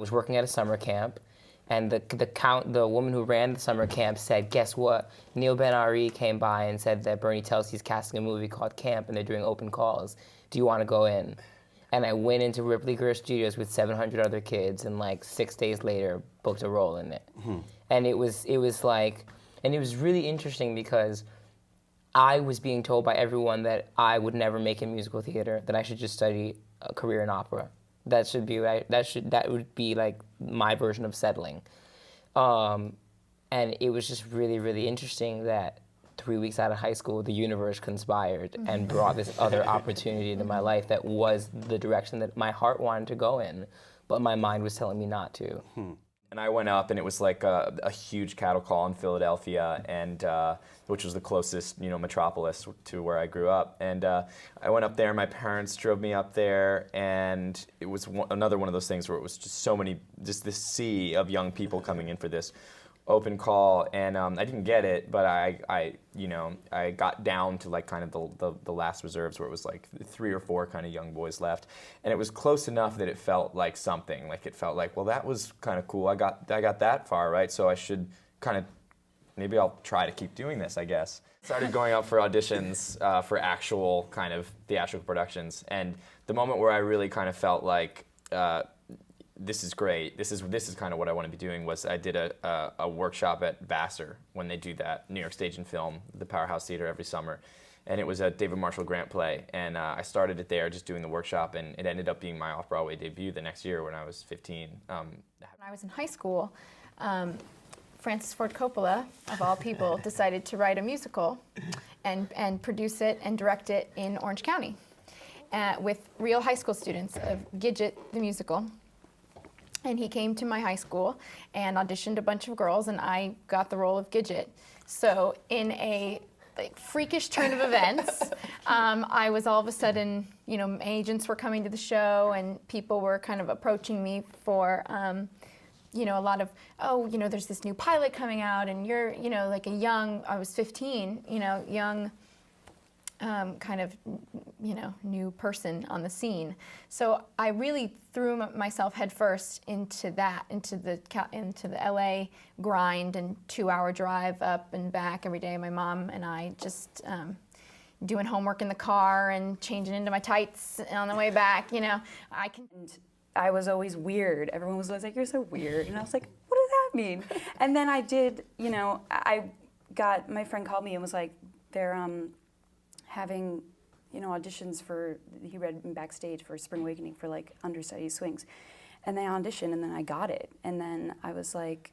was working at a summer camp, and the woman who ran the summer camp said, guess what? Neil Ben-Ari came by and said that Bernie Telsey's casting a movie called Camp, and they're doing open calls. Do you want to go in? And I went into Ripley Grier Studios with 700 other kids, and like 6 days later, booked a role in it. And it was really interesting because I was being told by everyone that I would never make it in musical theater, that I should just study a career in opera. That would be like my version of settling. And it was just really, really interesting that 3 weeks out of high school, the universe conspired and brought this other opportunity into my life that was the direction that my heart wanted to go in, but my mind was telling me not to. And I went up, and it was like a huge cattle call in Philadelphia, and which was the closest, metropolis to where I grew up. And I went up there. My parents drove me up there, and it was another one of those things where it was just this sea of young people coming in for this open call, and I didn't get it, but I got down to like kind of the last reserves where it was like 3 or 4 kind of young boys left, and it was close enough that it felt like something. Like it felt like, well, that was kind of cool. I got that far, right? So I should maybe I'll try to keep doing this, I guess. Started going out for auditions for actual kind of theatrical productions, and the moment where I really kind of felt like, this is great. This is kind of what I want to be doing. Was I did a workshop at Vassar when they do that New York Stage and Film, the Powerhouse Theater every summer, and it was a David Marshall Grant play. And I started it there, just doing the workshop, and it ended up being my off-Broadway debut the next year when I was 15. When I was in high school, Francis Ford Coppola, of all people, decided to write a musical, and produce it and direct it in Orange County, with real high school students of Gidget the musical. And he came to my high school and auditioned a bunch of girls, and I got the role of Gidget. So in a freakish turn of events, I was all of a sudden, agents were coming to the show, and people were kind of approaching me for, a lot of, there's this new pilot coming out, and you're, like I was 15, young, kind of, new person on the scene. So I really threw myself headfirst into the LA grind and 2-hour drive up and back every day. My mom and I just doing homework in the car and changing into my tights on the way back. I was always weird. Everyone was always like, "You're so weird," and I was like, "What does that mean?" And then I did. My friend called me and was like, "They're having." Auditions he read me backstage for Spring Awakening for like understudy swings. And they auditioned, and then I got it. And then I was like,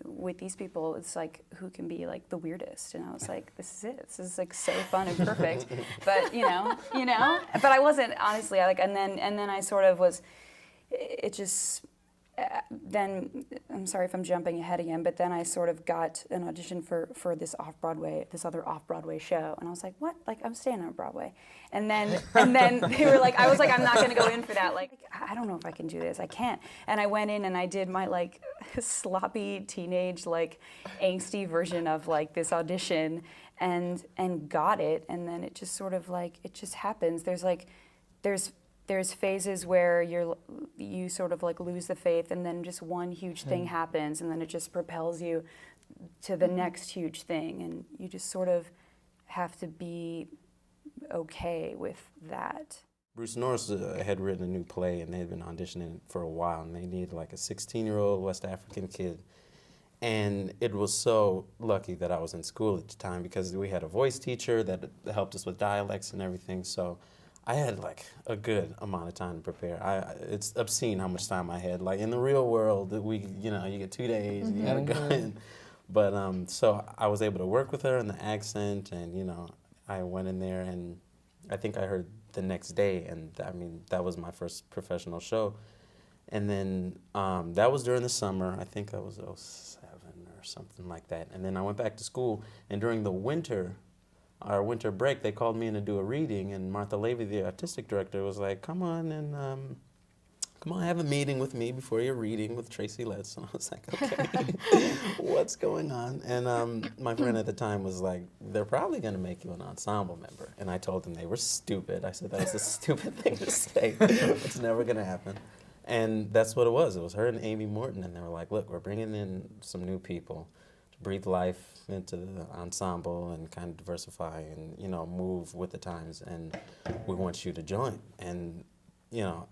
with these people, it's like, who can be like the weirdest? And I was like, this is it. This is like so fun and perfect. But, but I wasn't, honestly, and then I sort of was, it just, then, I'm sorry if I'm jumping ahead again, but then I sort of got an audition for this other off-Broadway show, and I was like, what? Like, I'm staying on Broadway. And then they were like, I was like, I'm not gonna go in for that. Like, I don't know if I can do this. I can't. And I went in and I did my like sloppy teenage like angsty version of like this audition, and got it. And then it just sort of like, it just happens. There's phases where you sort of like lose the faith, and then just one huge thing happens, and then it just propels you to the next huge thing, and you just sort of have to be okay with that. Bruce Norris had written a new play, and they had been auditioning for a while, and they needed like a 16-year-old West African kid. And it was so lucky that I was in school at the time, because we had a voice teacher that helped us with dialects and everything. So I had like a good amount of time to prepare. It's obscene how much time I had. Like in the real world, you get 2 days, and you gotta go in. But so I was able to work with her and the accent, and I went in there, and I think I heard the next day, and that was my first professional show. And then that was during the summer. I think that was 2007 or something like that. And then I went back to school, and during the winter, our winter break, they called me in to do a reading, and Martha Levy, the artistic director, was like, come on, have a meeting with me before your reading with Tracy Letts. And I was like, okay, what's going on? And my friend at the time was like, they're probably going to make you an ensemble member. And I told them they were stupid. I said, that was a stupid thing to say. It's never going to happen. And that's what it was. It was her and Amy Morton, and they were like, look, we're bringing in some new people to breathe life into the ensemble and kind of diversify and, you know, move with the times, and we want you to join. And, you know,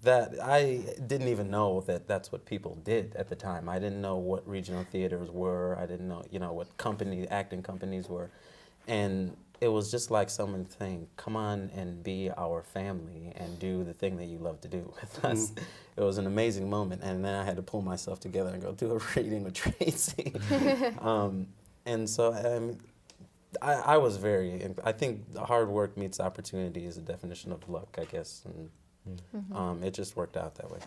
that I didn't even know that that's what people did at the time. I didn't know what regional theaters were. I didn't know, you know, what acting companies were. And it was just like someone saying, come on and be our family and do the thing that you love to do with us. It was an amazing moment. And then I had to pull myself together and go do a reading with Tracy. And so I was I think hard work meets opportunity is the definition of luck, I guess. And it just worked out that way.